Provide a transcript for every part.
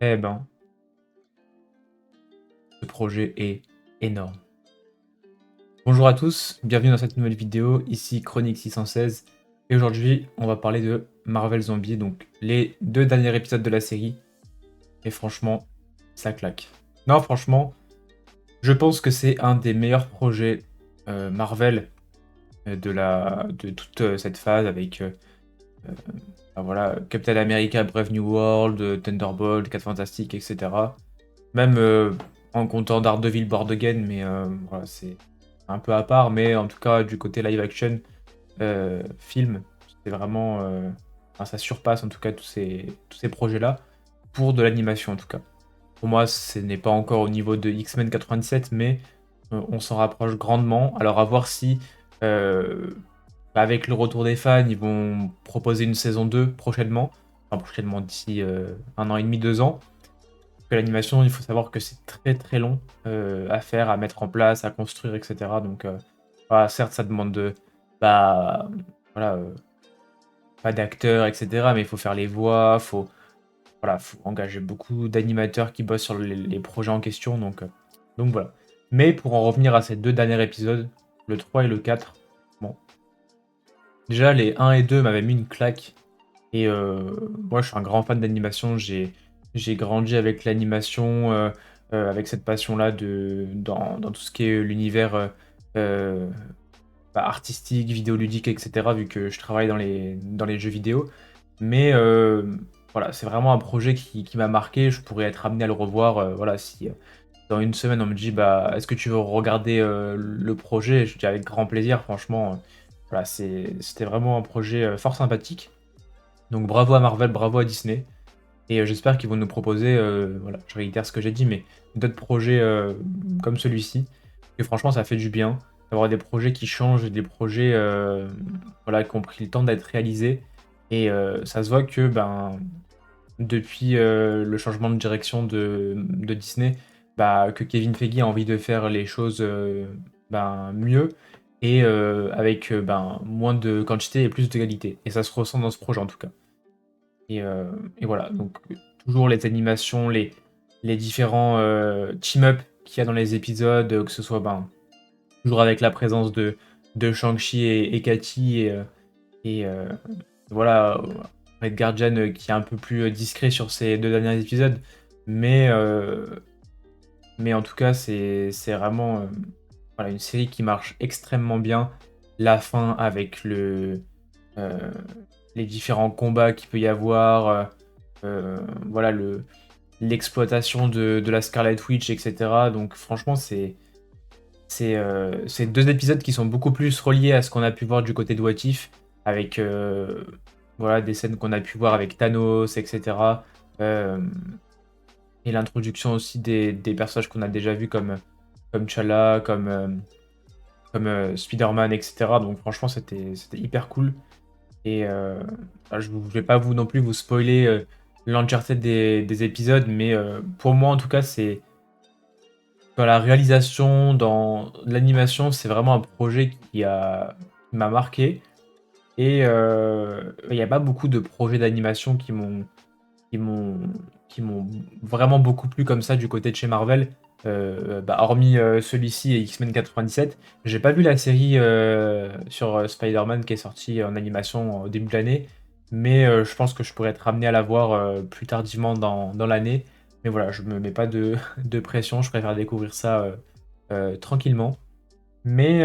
Eh ben, ce projet est énorme. Bonjour à tous, bienvenue dans cette nouvelle vidéo, ici Chronique 616, et aujourd'hui on va parler de Marvel Zombie, donc les deux derniers épisodes de la série, et franchement, ça claque. Non, franchement, je pense que c'est un des meilleurs projets Marvel de toute cette phase avec voilà, Captain America, Brave New World, Thunderbolt, 4 Fantastic, etc. Même en comptant Daredevil Born Again, mais voilà, c'est un peu à part. Mais en tout cas, du côté live action, film, c'est vraiment. Enfin, ça surpasse en tout cas tous ces projets-là, pour de l'animation en tout cas. Pour moi, ce n'est pas encore au niveau de X-Men 97, mais on s'en rapproche grandement. Alors à voir si, euh, avec le retour des fans, ils vont proposer une saison 2 prochainement. Enfin, prochainement, d'ici 1 an et demi, 2 ans que l'animation, il faut savoir que c'est très très long à faire, à mettre en place, à construire, etc. Donc, voilà, certes, ça demande bah, voilà, pas d'acteurs, etc. Mais il faut faire les voix, voilà, faut engager beaucoup d'animateurs qui bossent sur les projets en question. Donc voilà. Mais pour en revenir à ces deux derniers épisodes, le 3 et le 4, bon, déjà les 1 et 2 m'avaient mis une claque. Et moi, je suis un grand fan d'animation. J'ai grandi avec l'animation, avec cette passion-là dans tout ce qui est l'univers euh, artistique, vidéoludique, etc., vu que je travaille dans les jeux vidéo. Mais voilà, c'est vraiment un projet qui m'a marqué. Je pourrais être amené à le revoir. Voilà, si dans une semaine, on me dit, bah, est-ce que tu veux regarder le projet? Je dis avec grand plaisir, franchement. Voilà, c'était vraiment un projet fort sympathique. Donc bravo à Marvel, bravo à Disney. Et j'espère qu'ils vont nous proposer, voilà, je réitère ce que j'ai dit, mais d'autres projets comme celui-ci. Et franchement, ça fait du bien d'avoir des projets qui changent, des projets voilà, qui ont pris le temps d'être réalisés. Et ça se voit que depuis le changement de direction de Disney, que Kevin Feige a envie de faire les choses mieux et avec moins de quantité et plus de qualité. Et ça se ressent dans ce projet en tout cas. Et voilà, donc toujours les animations, les différents team-up qu'il y a dans les épisodes, que ce soit toujours avec la présence de Shang-Chi et Cathy, et voilà, Red Guardian qui est un peu plus discret sur ces deux derniers épisodes, mais, mais en tout cas, c'est vraiment voilà, une série qui marche extrêmement bien. La fin avec euh, les différents combats qu'il peut y avoir, voilà, l'exploitation de la Scarlet Witch, etc. Donc franchement, c'est deux épisodes qui sont beaucoup plus reliés à ce qu'on a pu voir du côté de What If, avec voilà, des scènes qu'on a pu voir avec Thanos, etc. Euh, et l'introduction aussi des personnages qu'on a déjà vus comme T'Challa, comme Spider-Man, etc. Donc franchement, c'était hyper cool. Et je ne vais pas vous non plus vous spoiler l'entièreté des épisodes, mais pour moi en tout cas, c'est dans la réalisation, dans l'animation, c'est vraiment un projet qui m'a marqué. Et il n'y a pas beaucoup de projets d'animation qui m'ont qui m'ont vraiment beaucoup plu comme ça du côté de chez Marvel. Hormis celui-ci et X-Men 97, j'ai pas vu la série sur Spider-Man qui est sortie en animation au début de l'année, mais je pense que je pourrais être amené à la voir plus tardivement dans l'année. Mais voilà, je me mets pas de pression, je préfère découvrir ça tranquillement. Mais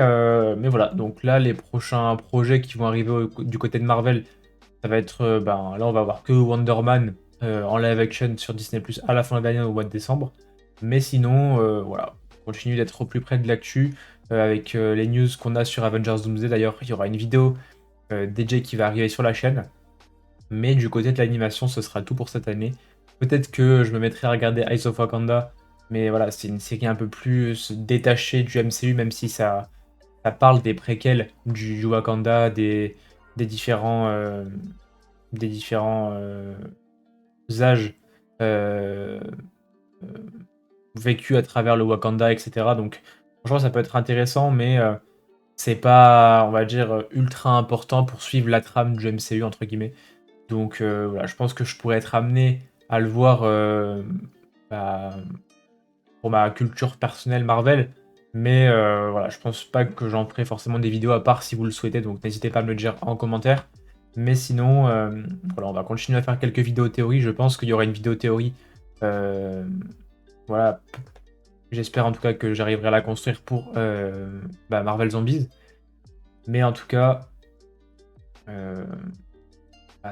voilà, donc là, les prochains projets qui vont arriver du côté de Marvel, ça va être, là, on va voir que Wonder Man en live action sur Disney Plus à la fin de l'année au mois de décembre. Mais sinon, voilà, on continue d'être au plus près de l'actu avec les news qu'on a sur Avengers Doomsday. D'ailleurs, il y aura une vidéo DJ qui va arriver sur la chaîne. Mais du côté de l'animation, ce sera tout pour cette année. Peut-être que je me mettrai à regarder Eyes of Wakanda, mais voilà, c'est une série un peu plus détachée du MCU, même si ça parle des préquels du Wakanda, des différents, euh, des différents âges euh, euh, vécus à travers le Wakanda, etc. Donc, franchement, ça peut être intéressant, mais c'est pas, on va dire, ultra important pour suivre la trame du MCU, entre guillemets. Donc, voilà, je pense que je pourrais être amené à le voir bah, pour ma culture personnelle Marvel. Mais voilà, je pense pas que j'en ferai forcément des vidéos à part si vous le souhaitez, donc n'hésitez pas à me le dire en commentaire. Mais sinon, voilà, on va continuer à faire quelques vidéos théories. Je pense qu'il y aura une vidéo théorie. euh, voilà, j'espère en tout cas que j'arriverai à la construire pour Marvel Zombies. Mais en tout cas, euh,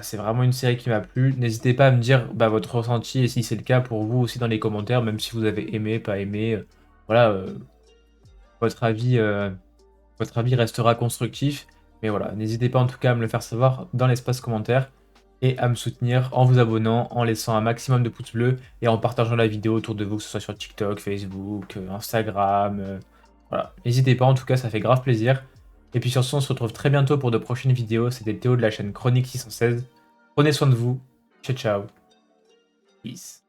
c'est vraiment une série qui m'a plu. N'hésitez pas à me dire votre ressenti et si c'est le cas pour vous aussi dans les commentaires, même si vous avez aimé, pas aimé. Voilà, votre avis, euh, votre avis restera constructif. Mais voilà, n'hésitez pas en tout cas à me le faire savoir dans l'espace commentaire et à me soutenir en vous abonnant, en laissant un maximum de pouces bleus et en partageant la vidéo autour de vous, que ce soit sur TikTok, Facebook, Instagram. Voilà, n'hésitez pas en tout cas, ça fait grave plaisir. Et puis sur ce, on se retrouve très bientôt pour de prochaines vidéos. C'était Théo de la chaîne Chronique 616. Prenez soin de vous. Ciao, ciao. Peace.